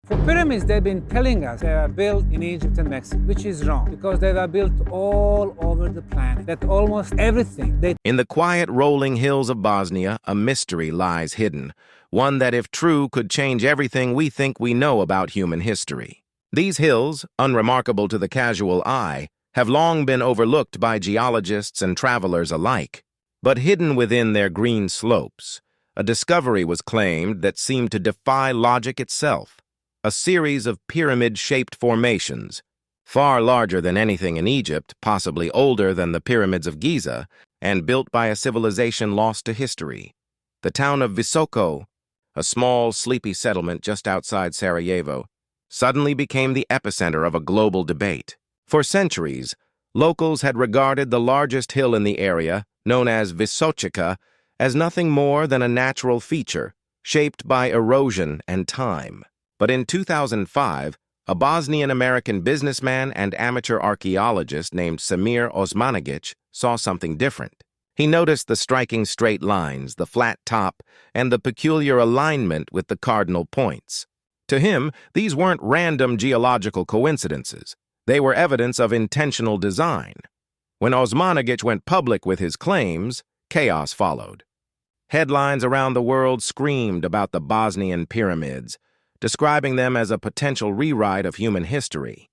For pyramids, they've been telling us they were built in Egypt and Mexico, which is wrong because they were built all over the planet, that almost everything they... In the quiet rolling hills of Bosnia, a mystery lies hidden, one that, if true, could change everything we think we know about human history. These hills, unremarkable to the casual eye, have long been overlooked by geologists and travelers alike. But hidden within their green slopes, a discovery was claimed that seemed to defy logic itself. A series of pyramid-shaped formations, far larger than anything in Egypt, possibly older than the pyramids of Giza, and built by a civilization lost to history. The town of Visoko, a small, sleepy settlement just outside Sarajevo, suddenly became the epicenter of a global debate. For centuries, locals had regarded the largest hill in the area, known as Visoko, as nothing more than a natural feature, shaped by erosion and time. But in 2005, a Bosnian-American businessman and amateur archaeologist named Semir Osmanagic saw something different. He noticed the striking straight lines, the flat top, and the peculiar alignment with the cardinal points. To him, these weren't random geological coincidences. They were evidence of intentional design. When Osmanagic went public with his claims, chaos followed. Headlines around the world screamed about the Bosnian Pyramids, describing them as a potential rewrite of human history.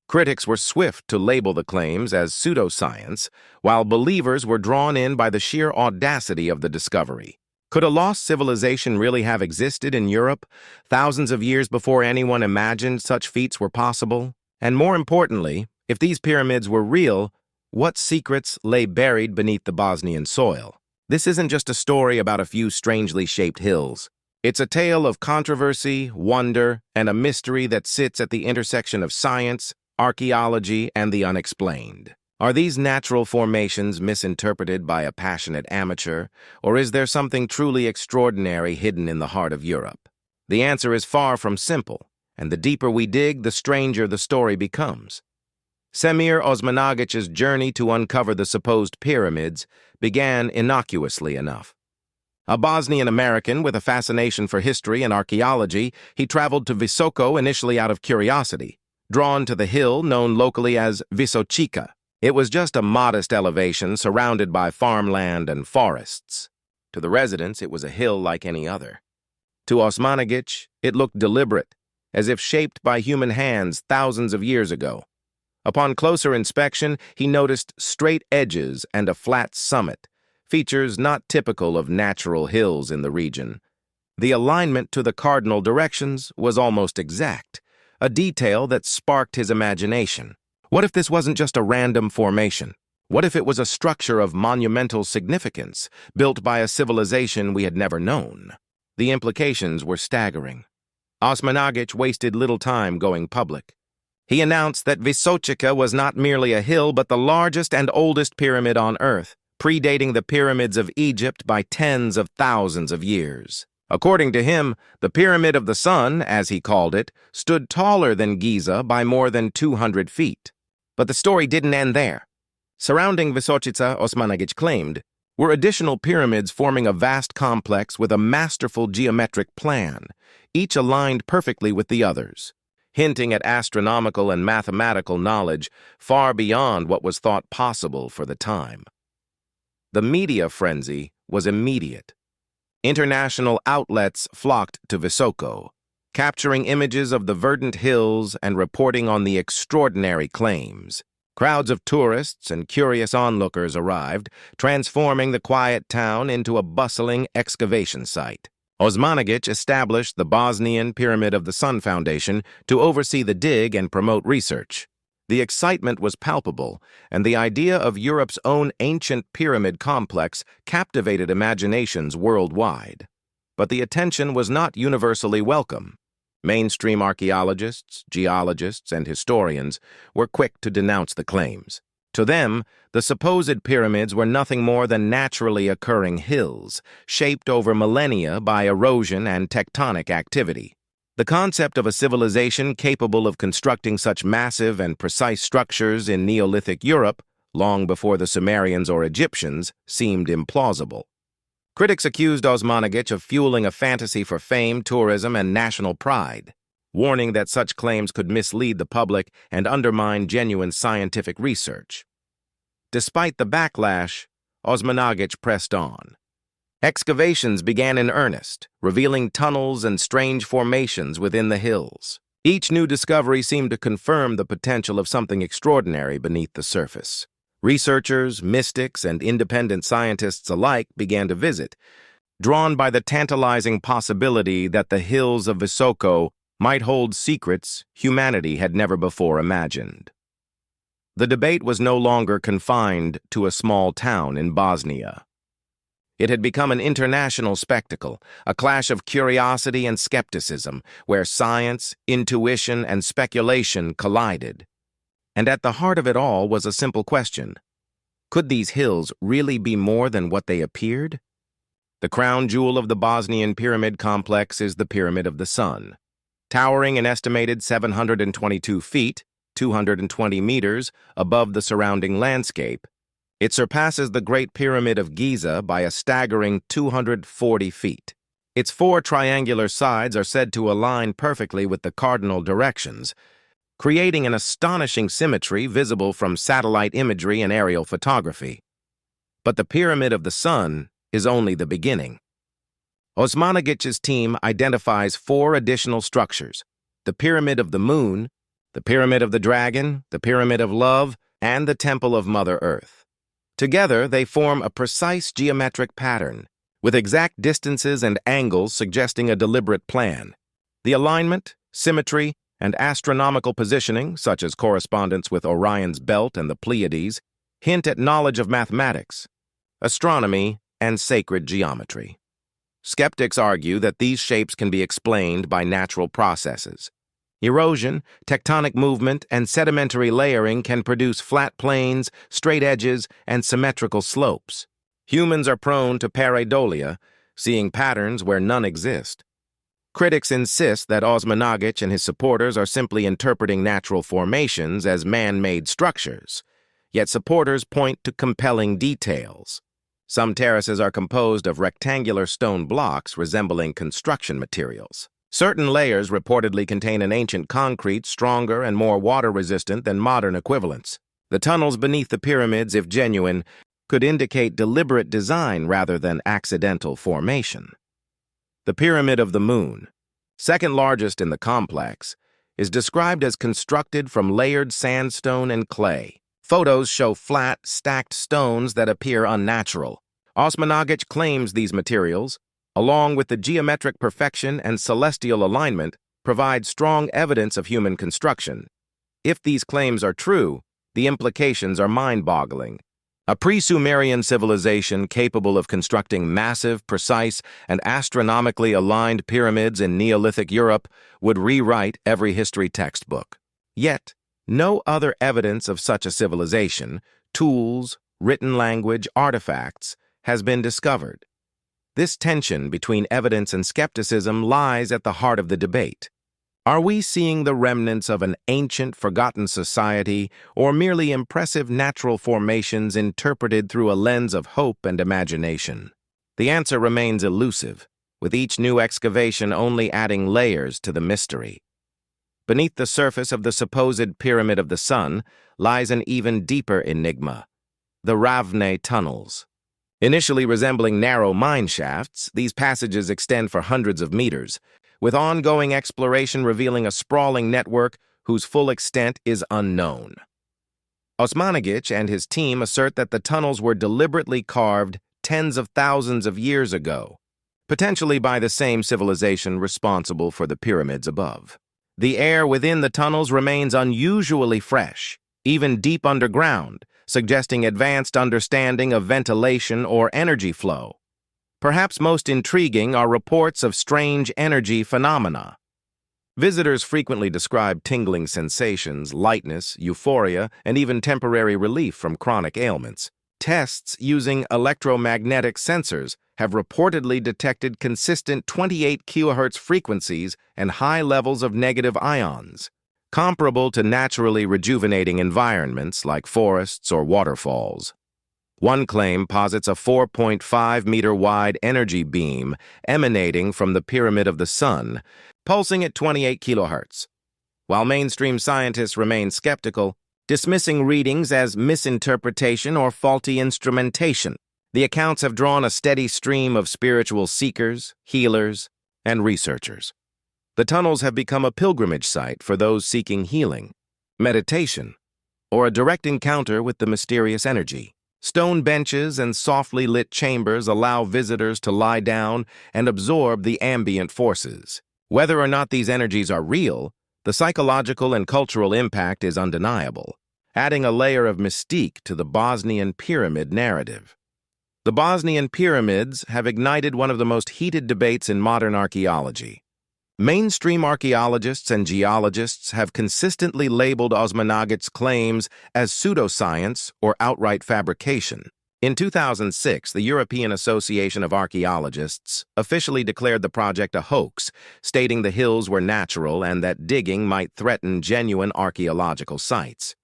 Critics were swift to label the claims as pseudoscience, while believers were drawn in by the sheer audacity of the discovery. Could a lost civilization really have existed in Europe, thousands of years before anyone imagined such feats were possible? And more importantly, if these pyramids were real, what secrets lay buried beneath the Bosnian soil? This isn't just a story about a few strangely shaped hills. It's a tale of controversy, wonder, and a mystery that sits at the intersection of science, archaeology, and the unexplained. Are these natural formations misinterpreted by a passionate amateur, or is there something truly extraordinary hidden in the heart of Europe? The answer is far from simple, and the deeper we dig, the stranger the story becomes. Semir Osmanagic's journey to uncover the supposed pyramids began innocuously enough. A Bosnian American with a fascination for history and archaeology, he traveled to Visoko initially out of curiosity, drawn to the hill known locally as Visočica. It was just a modest elevation surrounded by farmland and forests. To the residents, it was a hill like any other. To Osmanagic, it looked deliberate, as if shaped by human hands thousands of years ago. Upon closer inspection, he noticed straight edges and a flat summit, features not typical of natural hills in the region. The alignment to the cardinal directions was almost exact, a detail that sparked his imagination. What if this wasn't just a random formation? What if it was a structure of monumental significance, built by a civilization we had never known? The implications were staggering. Osmanagic wasted little time going public. He announced that Visočica was not merely a hill but the largest and oldest pyramid on Earth, predating the pyramids of Egypt by tens of thousands of years. According to him, the Pyramid of the Sun, as he called it, stood taller than Giza by more than 200 feet. But the story didn't end there. Surrounding Visočica, Osmanagic claimed, were additional pyramids forming a vast complex with a masterful geometric plan, each aligned perfectly with the others, hinting at astronomical and mathematical knowledge far beyond what was thought possible for the time. The media frenzy was immediate. International outlets flocked to Visoko, capturing images of the verdant hills and reporting on the extraordinary claims. Crowds of tourists and curious onlookers arrived, transforming the quiet town into a bustling excavation site. Osmanagic established the Bosnian Pyramid of the Sun Foundation to oversee the dig and promote research. The excitement was palpable, and the idea of Europe's own ancient pyramid complex captivated imaginations worldwide. But the attention was not universally welcome. Mainstream archaeologists, geologists, and historians were quick to denounce the claims. To them, the supposed pyramids were nothing more than naturally occurring hills, shaped over millennia by erosion and tectonic activity. The concept of a civilization capable of constructing such massive and precise structures in Neolithic Europe, long before the Sumerians or Egyptians, seemed implausible. Critics accused Osmanagic of fueling a fantasy for fame, tourism, and national pride. warning that such claims could mislead the public and undermine genuine scientific research. Despite the backlash, Osmanagic pressed on. Excavations began in earnest, revealing tunnels and strange formations within the hills. Each new discovery seemed to confirm the potential of something extraordinary beneath the surface. Researchers, mystics, and independent scientists alike began to visit, drawn by the tantalizing possibility that the hills of Visoko might hold secrets humanity had never before imagined. The debate was no longer confined to a small town in Bosnia. It had become an international spectacle, a clash of curiosity and skepticism, where science, intuition, and speculation collided. And at the heart of it all was a simple question. Could these hills really be more than what they appeared? The crown jewel of the Bosnian Pyramid complex is the Pyramid of the Sun. Towering an estimated 722 feet, 220 meters, above the surrounding landscape, it surpasses the Great Pyramid of Giza by a staggering 240 feet. Its 4 triangular sides are said to align perfectly with the cardinal directions, creating an astonishing symmetry visible from satellite imagery and aerial photography. But the Pyramid of the Sun is only the beginning. Osmanagic's team identifies 4 additional structures: the Pyramid of the Moon, the Pyramid of the Dragon, the Pyramid of Love, and the Temple of Mother Earth. Together, they form a precise geometric pattern, with exact distances and angles suggesting a deliberate plan. The alignment, symmetry, and astronomical positioning, such as correspondence with Orion's belt and the Pleiades, hint at knowledge of mathematics, astronomy, and sacred geometry. Skeptics argue that these shapes can be explained by natural processes. Erosion, tectonic movement, and sedimentary layering can produce flat plains, straight edges, and symmetrical slopes. Humans are prone to pareidolia, seeing patterns where none exist. Critics insist that Osmanagic and his supporters are simply interpreting natural formations as man-made structures, yet supporters point to compelling details. Some terraces are composed of rectangular stone blocks resembling construction materials. Certain layers reportedly contain an ancient concrete stronger and more water-resistant than modern equivalents. The tunnels beneath the pyramids, if genuine, could indicate deliberate design rather than accidental formation. The Pyramid of the Moon, second largest in the complex, is described as constructed from layered sandstone and clay. Photos show flat, stacked stones that appear unnatural. Osmanagic claims these materials, along with the geometric perfection and celestial alignment, provide strong evidence of human construction. If these claims are true, the implications are mind-boggling. A pre-Sumerian civilization capable of constructing massive, precise, and astronomically aligned pyramids in Neolithic Europe would rewrite every history textbook. Yet, no other evidence of such a civilization, tools, written language, artifacts, has been discovered. This tension between evidence and skepticism lies at the heart of the debate. Are we seeing the remnants of an ancient, forgotten society, or merely impressive natural formations interpreted through a lens of hope and imagination? The answer remains elusive, with each new excavation only adding layers to the mystery. Beneath the surface of the supposed Pyramid of the Sun lies an even deeper enigma: the Ravne tunnels. Initially resembling narrow mine shafts, these passages extend for hundreds of meters, with ongoing exploration revealing a sprawling network whose full extent is unknown. Osmanagic and his team assert that the tunnels were deliberately carved tens of thousands of years ago, potentially by the same civilization responsible for the pyramids above. The air within the tunnels remains unusually fresh, even deep underground, suggesting advanced understanding of ventilation or energy flow. Perhaps most intriguing are reports of strange energy phenomena. Visitors frequently describe tingling sensations, lightness, euphoria, and even temporary relief from chronic ailments. Tests using electromagnetic sensors have reportedly detected consistent 28 kHz frequencies and high levels of negative ions, comparable to naturally rejuvenating environments like forests or waterfalls. One claim posits a 4.5-meter wide energy beam emanating from the Pyramid of the Sun, pulsing at 28 kilohertz. While mainstream scientists remain skeptical, dismissing readings as misinterpretation or faulty instrumentation, the accounts have drawn a steady stream of spiritual seekers, healers, and researchers. The tunnels have become a pilgrimage site for those seeking healing, meditation, or a direct encounter with the mysterious energy. Stone benches and softly lit chambers allow visitors to lie down and absorb the ambient forces. Whether or not these energies are real, the psychological and cultural impact is undeniable, adding a layer of mystique to the Bosnian Pyramid narrative. The Bosnian Pyramids have ignited one of the most heated debates in modern archaeology. Mainstream archaeologists and geologists have consistently labeled Osmanagut's claims as pseudoscience or outright fabrication. In 2006, the European Association of Archaeologists officially declared the project a hoax, stating the hills were natural and that digging might threaten genuine archaeological sites.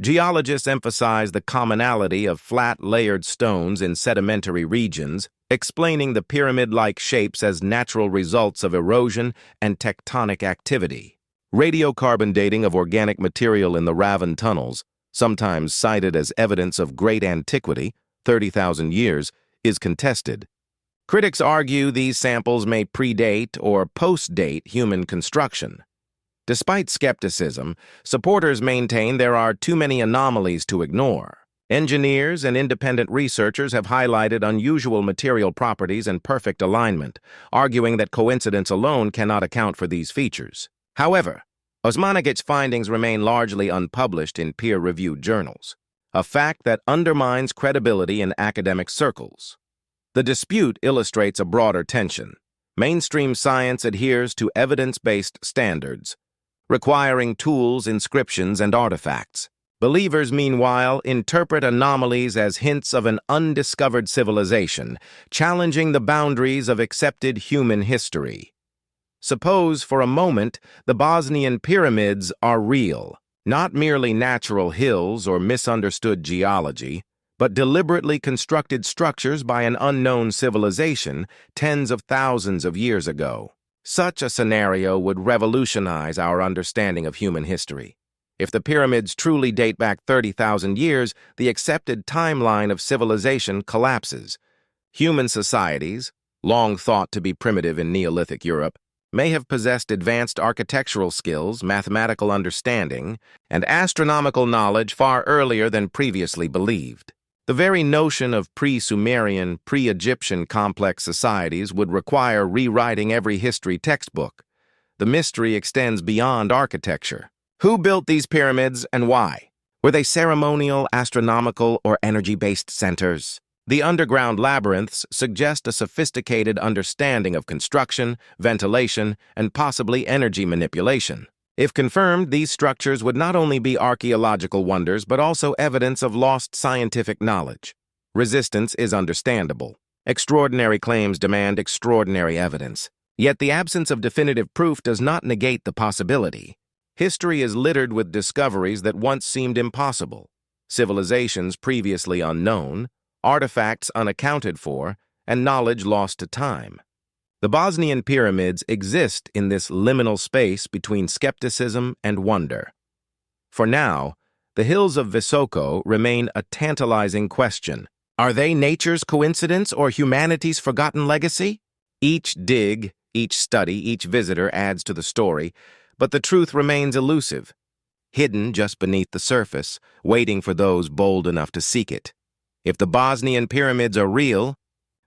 Geologists emphasize the commonality of flat, layered stones in sedimentary regions, explaining the pyramid-like shapes as natural results of erosion and tectonic activity. Radiocarbon dating of organic material in the Raven tunnels, sometimes cited as evidence of great antiquity, 30,000 years, is contested. Critics argue these samples may predate or post-date human construction. Despite skepticism, supporters maintain there are too many anomalies to ignore. Engineers and independent researchers have highlighted unusual material properties and perfect alignment, arguing that coincidence alone cannot account for these features. However, Osmanagut's findings remain largely unpublished in peer-reviewed journals, a fact that undermines credibility in academic circles. The dispute illustrates a broader tension. Mainstream science adheres to evidence-based standards, requiring tools, inscriptions, and artifacts. Believers, meanwhile, interpret anomalies as hints of an undiscovered civilization, challenging the boundaries of accepted human history. Suppose, for a moment, the Bosnian Pyramids are real, not merely natural hills or misunderstood geology, but deliberately constructed structures by an unknown civilization tens of thousands of years ago. Such a scenario would revolutionize our understanding of human history. If the pyramids truly date back 30,000 years, the accepted timeline of civilization collapses. Human societies, long thought to be primitive in Neolithic Europe, may have possessed advanced architectural skills, mathematical understanding, and astronomical knowledge far earlier than previously believed. The very notion of pre-Sumerian, pre-Egyptian complex societies would require rewriting every history textbook. The mystery extends beyond architecture. Who built these pyramids and why? Were they ceremonial, astronomical, or energy-based centers? The underground labyrinths suggest a sophisticated understanding of construction, ventilation, and possibly energy manipulation. If confirmed, these structures would not only be archaeological wonders but also evidence of lost scientific knowledge. Resistance is understandable. Extraordinary claims demand extraordinary evidence. Yet the absence of definitive proof does not negate the possibility. History is littered with discoveries that once seemed impossible, civilizations previously unknown, artifacts unaccounted for, and knowledge lost to time. The Bosnian Pyramids exist in this liminal space between skepticism and wonder. For now, the hills of Visoko remain a tantalizing question. Are they nature's coincidence or humanity's forgotten legacy? Each dig, each study, each visitor adds to the story, but the truth remains elusive, hidden just beneath the surface, waiting for those bold enough to seek it. If the Bosnian Pyramids are real,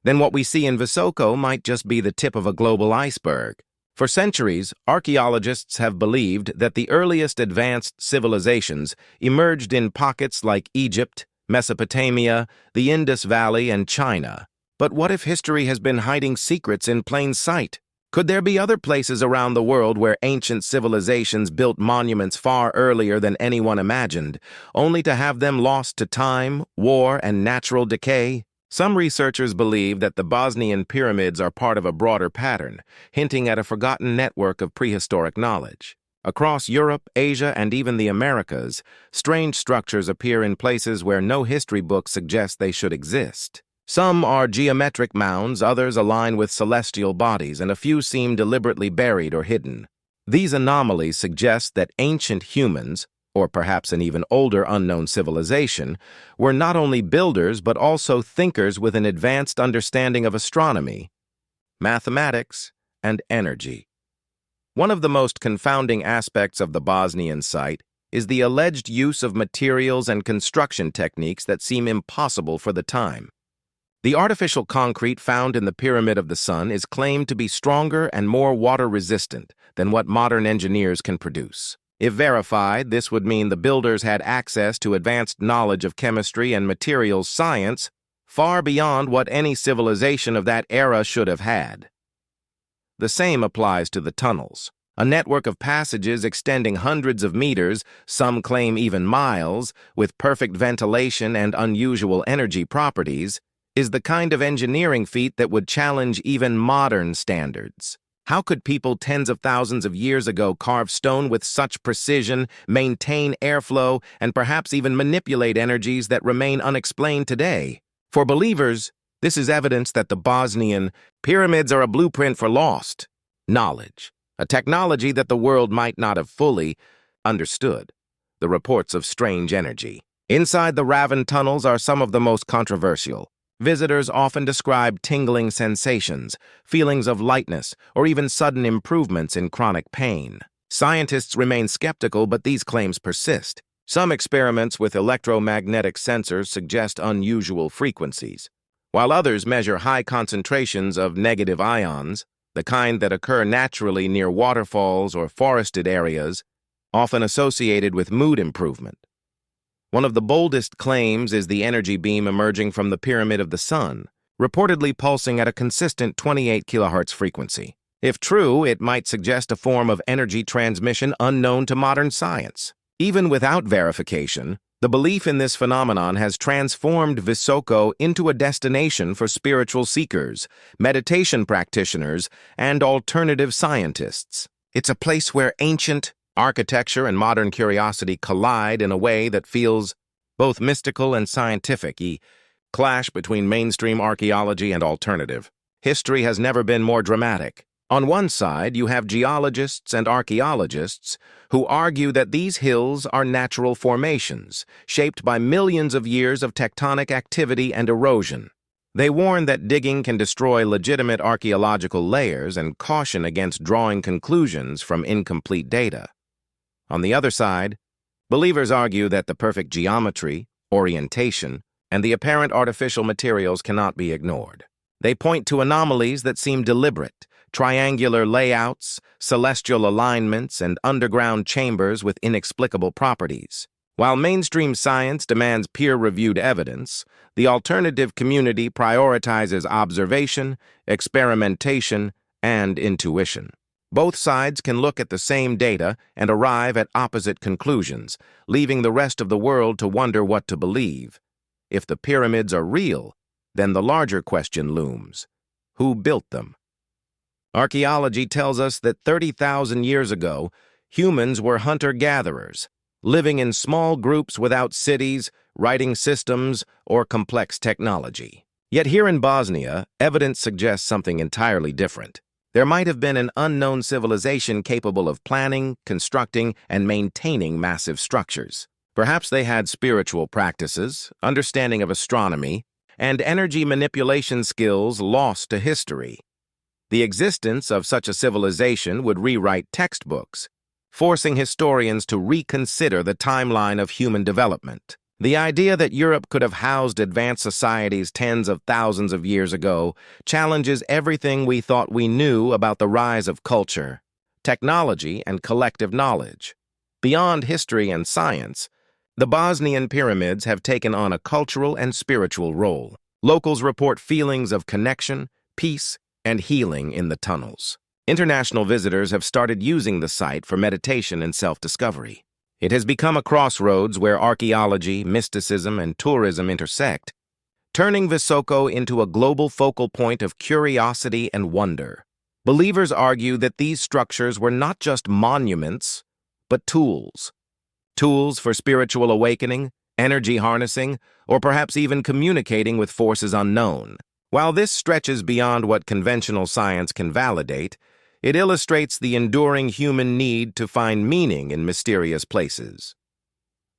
then what we see in Visoko might just be the tip of a global iceberg. For centuries, archaeologists have believed that the earliest advanced civilizations emerged in pockets like Egypt, Mesopotamia, the Indus Valley, and China. But what if history has been hiding secrets in plain sight? Could there be other places around the world where ancient civilizations built monuments far earlier than anyone imagined, only to have them lost to time, war, and natural decay? Some researchers believe that the Bosnian pyramids are part of a broader pattern, hinting at a forgotten network of prehistoric knowledge. Across Europe, Asia, and even the Americas, strange structures appear in places where no history book suggests they should exist. Some are geometric mounds, others align with celestial bodies, and a few seem deliberately buried or hidden. These anomalies suggest that ancient humans, or perhaps an even older unknown civilization, were not only builders but also thinkers with an advanced understanding of astronomy, mathematics, and energy. One of the most confounding aspects of the Bosnian site is the alleged use of materials and construction techniques that seem impossible for the time. The artificial concrete found in the Pyramid of the Sun is claimed to be stronger and more water-resistant than what modern engineers can produce. If verified, this would mean the builders had access to advanced knowledge of chemistry and materials science far beyond what any civilization of that era should have had. The same applies to the tunnels. A network of passages extending hundreds of meters, some claim even miles, with perfect ventilation and unusual energy properties, is the kind of engineering feat that would challenge even modern standards. How could people tens of thousands of years ago carve stone with such precision, maintain airflow, and perhaps even manipulate energies that remain unexplained today? For believers, this is evidence that the Bosnian pyramids are a blueprint for lost knowledge, a technology that the world might not have fully understood. The reports of strange energy inside the Raven tunnels are some of the most controversial. Visitors often describe tingling sensations, feelings of lightness, or even sudden improvements in chronic pain. Scientists remain skeptical, but these claims persist. Some experiments with electromagnetic sensors suggest unusual frequencies, while others measure high concentrations of negative ions, the kind that occur naturally near waterfalls or forested areas, often associated with mood improvement. One of the boldest claims is the energy beam emerging from the Pyramid of the Sun, reportedly pulsing at a consistent 28 kHz frequency. If true, it might suggest a form of energy transmission unknown to modern science. Even without verification, the belief in this phenomenon has transformed Visoko into a destination for spiritual seekers, meditation practitioners, and alternative scientists. It's a place where ancient architecture and modern curiosity collide in a way that feels both mystical and scientific. A clash between mainstream archaeology and alternative history has never been more dramatic. On one side, you have geologists and archaeologists who argue that these hills are natural formations, shaped by millions of years of tectonic activity and erosion. They warn that digging can destroy legitimate archaeological layers and caution against drawing conclusions from incomplete data. On the other side, believers argue that the perfect geometry, orientation, and the apparent artificial materials cannot be ignored. They point to anomalies that seem deliberate, triangular layouts, celestial alignments, and underground chambers with inexplicable properties. While mainstream science demands peer-reviewed evidence, the alternative community prioritizes observation, experimentation, and intuition. Both sides can look at the same data and arrive at opposite conclusions, leaving the rest of the world to wonder what to believe. If the pyramids are real, then the larger question looms: who built them? Archaeology tells us that 30,000 years ago, humans were hunter-gatherers, living in small groups without cities, writing systems, or complex technology. Yet here in Bosnia, evidence suggests something entirely different. There might have been an unknown civilization capable of planning, constructing, and maintaining massive structures. Perhaps they had spiritual practices, understanding of astronomy, and energy manipulation skills lost to history. The existence of such a civilization would rewrite textbooks, forcing historians to reconsider the timeline of human development. The idea that Europe could have housed advanced societies tens of thousands of years ago challenges everything we thought we knew about the rise of culture, technology, and collective knowledge. Beyond history and science, the Bosnian pyramids have taken on a cultural and spiritual role. Locals report feelings of connection, peace, and healing in the tunnels. International visitors have started using the site for meditation and self-discovery. It has become a crossroads where archaeology, mysticism, and tourism intersect, turning Visoko into a global focal point of curiosity and wonder. Believers argue that these structures were not just monuments, but tools. Tools for spiritual awakening, energy harnessing, or perhaps even communicating with forces unknown. While this stretches beyond what conventional science can validate, it illustrates the enduring human need to find meaning in mysterious places.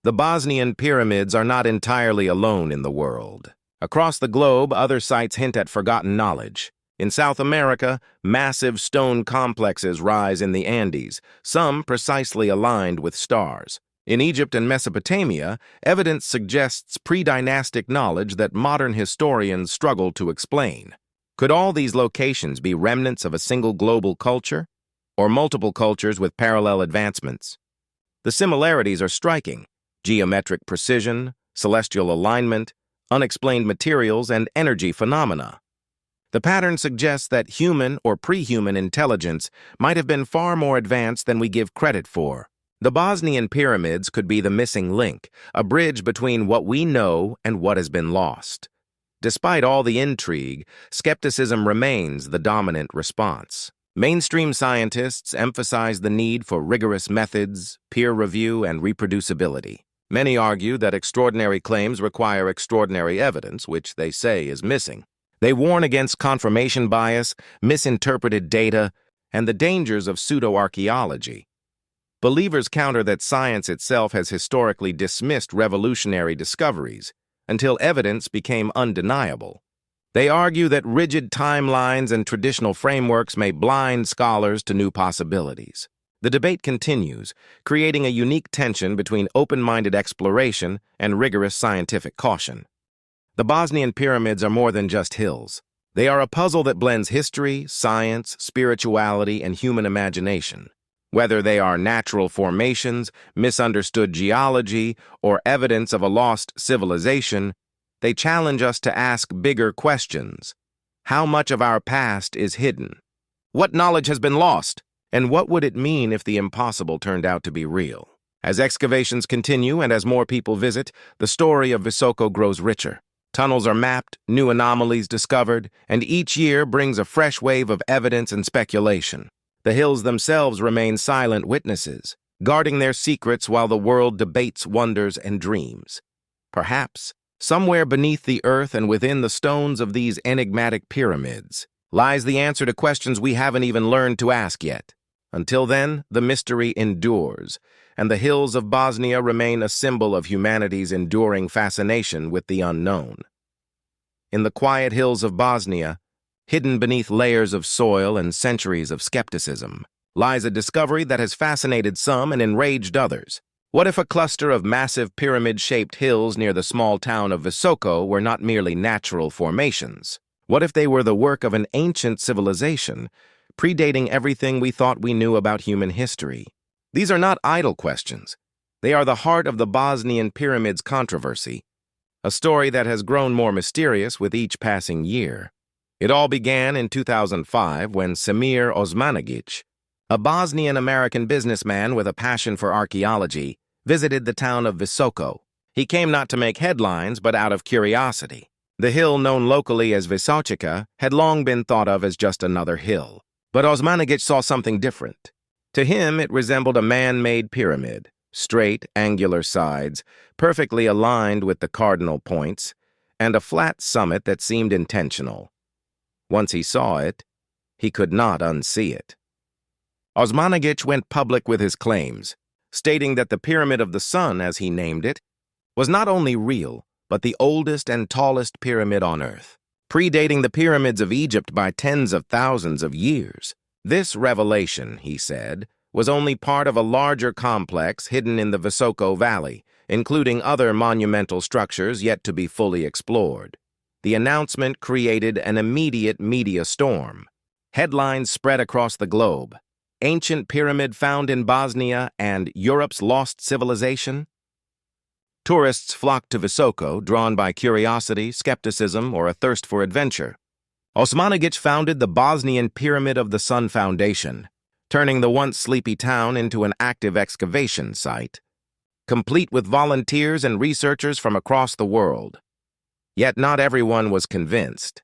The Bosnian Pyramids are not entirely alone in the world. Across the globe, other sites hint at forgotten knowledge. In South America, massive stone complexes rise in the Andes, some precisely aligned with stars. In Egypt and Mesopotamia, evidence suggests pre-dynastic knowledge that modern historians struggle to explain. Could all these locations be remnants of a single global culture, or multiple cultures with parallel advancements? The similarities are striking: geometric precision, celestial alignment, unexplained materials, and energy phenomena. The pattern suggests that human or pre-human intelligence might have been far more advanced than we give credit for. The Bosnian Pyramids could be the missing link, a bridge between what we know and what has been lost. Despite all the intrigue, skepticism remains the dominant response. Mainstream scientists emphasize the need for rigorous methods, peer review, and reproducibility. Many argue that extraordinary claims require extraordinary evidence, which they say is missing. They warn against confirmation bias, misinterpreted data, and the dangers of pseudo-archaeology. Believers counter that science itself has historically dismissed revolutionary discoveries until evidence became undeniable. They argue that rigid timelines and traditional frameworks may blind scholars to new possibilities. The debate continues, creating a unique tension between open-minded exploration and rigorous scientific caution. The Bosnian Pyramids are more than just hills. They are a puzzle that blends history, science, spirituality, and human imagination. Whether they are natural formations, misunderstood geology, or evidence of a lost civilization, they challenge us to ask bigger questions. How much of our past is hidden? What knowledge has been lost? And what would it mean if the impossible turned out to be real? As excavations continue and as more people visit, the story of Visoko grows richer. Tunnels are mapped, new anomalies discovered, and each year brings a fresh wave of evidence and speculation. The hills themselves remain silent witnesses, guarding their secrets while the world debates wonders and dreams. Perhaps, somewhere beneath the earth and within the stones of these enigmatic pyramids, lies the answer to questions we haven't even learned to ask yet. Until then, the mystery endures, and the hills of Bosnia remain a symbol of humanity's enduring fascination with the unknown. In the quiet hills of Bosnia, hidden beneath layers of soil and centuries of skepticism, lies a discovery that has fascinated some and enraged others. What if a cluster of massive pyramid-shaped hills near the small town of Visoko were not merely natural formations? What if they were the work of an ancient civilization, predating everything we thought we knew about human history? These are not idle questions. They are the heart of the Bosnian Pyramids controversy, a story that has grown more mysterious with each passing year. It all began in 2005 when Semir Osmanagic, a Bosnian-American businessman with a passion for archaeology, visited the town of Visoko. He came not to make headlines, but out of curiosity. The hill known locally as Visočica had long been thought of as just another hill. But Osmanagic saw something different. To him, it resembled a man-made pyramid, straight, angular sides, perfectly aligned with the cardinal points, and a flat summit that seemed intentional. Once he saw it, he could not unsee it. Osmanagic went public with his claims, stating that the Pyramid of the Sun, as he named it, was not only real, but the oldest and tallest pyramid on Earth, predating the pyramids of Egypt by tens of thousands of years. This revelation, he said, was only part of a larger complex hidden in the Visoko Valley, including other monumental structures yet to be fully explored. The announcement created an immediate media storm. Headlines spread across the globe. Ancient pyramid found in Bosnia and Europe's lost civilization. Tourists flocked to Visoko, drawn by curiosity, skepticism, or a thirst for adventure. Osmanagic founded the Bosnian Pyramid of the Sun Foundation, turning the once sleepy town into an active excavation site, complete with volunteers and researchers from across the world. Yet not everyone was convinced.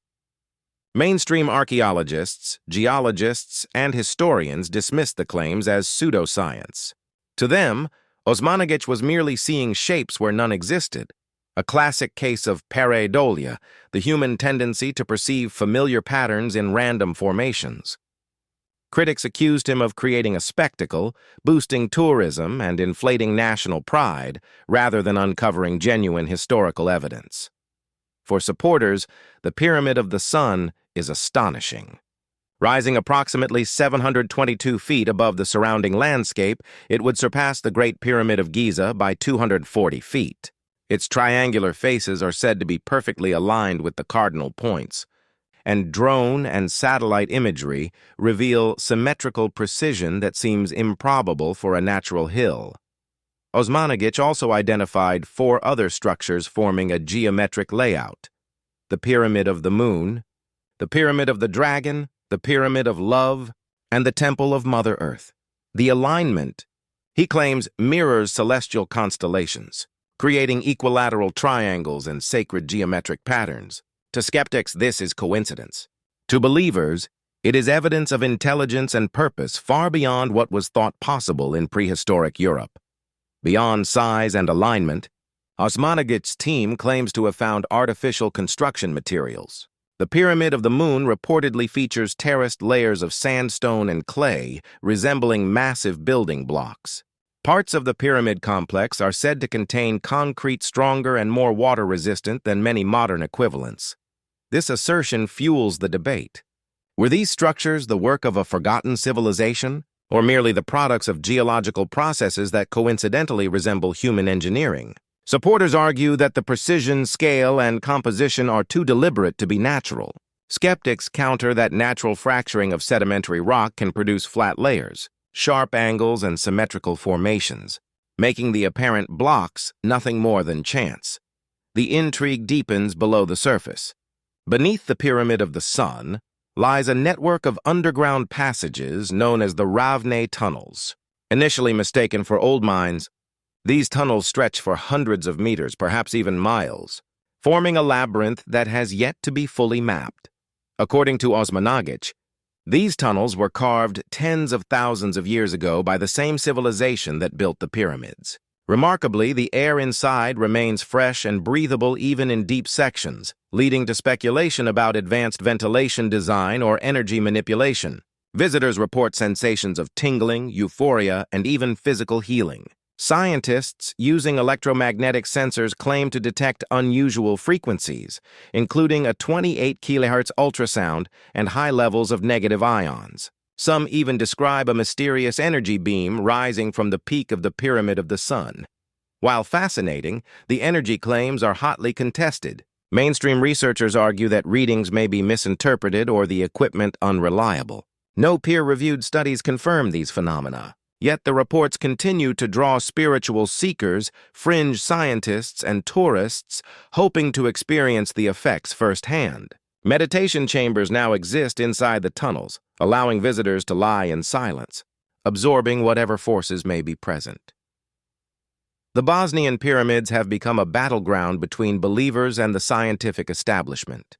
Mainstream archaeologists, geologists, and historians dismissed the claims as pseudoscience. To them, Osmanagic was merely seeing shapes where none existed, a classic case of pareidolia, the human tendency to perceive familiar patterns in random formations. Critics accused him of creating a spectacle, boosting tourism, and inflating national pride, rather than uncovering genuine historical evidence. For supporters, the Pyramid of the Sun is astonishing. Rising approximately 722 feet above the surrounding landscape, it would surpass the Great Pyramid of Giza by 240 feet. Its triangular faces are said to be perfectly aligned with the cardinal points, and drone and satellite imagery reveal symmetrical precision that seems improbable for a natural hill. Osmanagic also identified 4 other structures forming a geometric layout: the Pyramid of the Moon, the Pyramid of the Dragon, the Pyramid of Love, and the Temple of Mother Earth. The alignment, he claims, mirrors celestial constellations, creating equilateral triangles and sacred geometric patterns. To skeptics, this is coincidence. To believers, it is evidence of intelligence and purpose far beyond what was thought possible in prehistoric Europe. Beyond size and alignment, Osmanagic's team claims to have found artificial construction materials. The Pyramid of the Moon reportedly features terraced layers of sandstone and clay, resembling massive building blocks. Parts of the pyramid complex are said to contain concrete stronger and more water-resistant than many modern equivalents. This assertion fuels the debate. Were these structures the work of a forgotten civilization, or merely the products of geological processes that coincidentally resemble human engineering? Supporters argue that the precision, scale, and composition are too deliberate to be natural. Skeptics counter that natural fracturing of sedimentary rock can produce flat layers, sharp angles, and symmetrical formations, making the apparent blocks nothing more than chance. The intrigue deepens below the surface. Beneath the Pyramid of the Sun lies a network of underground passages known as the Ravne tunnels. Initially mistaken for old mines, these tunnels stretch for hundreds of meters, perhaps even miles, forming a labyrinth that has yet to be fully mapped. According to Osmanagic, these tunnels were carved tens of thousands of years ago by the same civilization that built the pyramids. Remarkably, the air inside remains fresh and breathable even in deep sections, leading to speculation about advanced ventilation design or energy manipulation. Visitors report sensations of tingling, euphoria, and even physical healing. Scientists using electromagnetic sensors claim to detect unusual frequencies, including a 28 kHz ultrasound and high levels of negative ions. Some even describe a mysterious energy beam rising from the peak of the Pyramid of the Sun. While fascinating, the energy claims are hotly contested. Mainstream researchers argue that readings may be misinterpreted or the equipment unreliable. No peer-reviewed studies confirm these phenomena. Yet the reports continue to draw spiritual seekers, fringe scientists, and tourists, hoping to experience the effects firsthand. Meditation chambers now exist inside the tunnels, allowing visitors to lie in silence, absorbing whatever forces may be present. The Bosnian Pyramids have become a battleground between believers and the scientific establishment.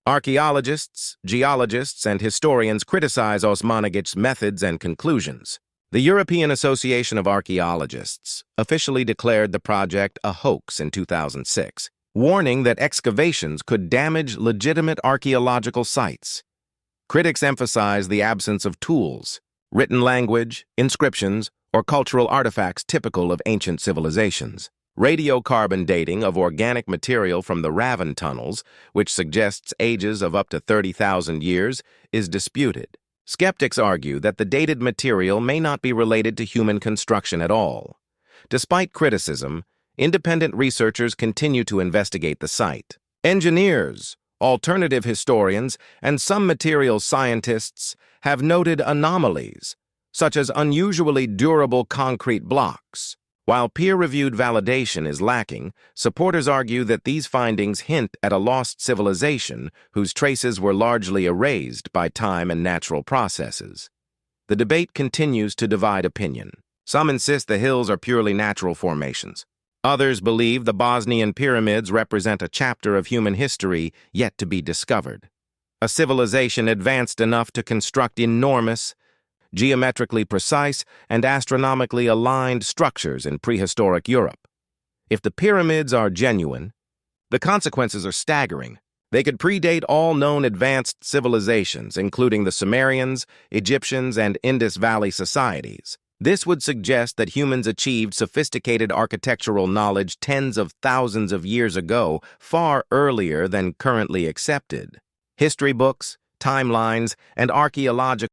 Archaeologists, geologists, and historians criticize Osmanagic's methods and conclusions. The European Association of Archaeologists officially declared the project a hoax in 2006, warning that excavations could damage legitimate archaeological sites. Critics emphasize the absence of tools, written language, inscriptions, or cultural artifacts typical of ancient civilizations. Radiocarbon dating of organic material from the Ravne tunnels, which suggests ages of up to 30,000 years, is disputed. Skeptics argue that the dated material may not be related to human construction at all. Despite criticism, independent researchers continue to investigate the site. Engineers, alternative historians, and some materials scientists have noted anomalies, such as unusually durable concrete blocks. While peer-reviewed validation is lacking, supporters argue that these findings hint at a lost civilization whose traces were largely erased by time and natural processes. The debate continues to divide opinion. Some insist the hills are purely natural formations. Others believe the Bosnian Pyramids represent a chapter of human history yet to be discovered. A civilization advanced enough to construct enormous, geometrically precise, and astronomically aligned structures in prehistoric Europe. If the pyramids are genuine, the consequences are staggering. They could predate all known advanced civilizations, including the Sumerians, Egyptians, and Indus Valley societies. This would suggest that humans achieved sophisticated architectural knowledge tens of thousands of years ago, far earlier than currently accepted. History books, timelines, and archaeological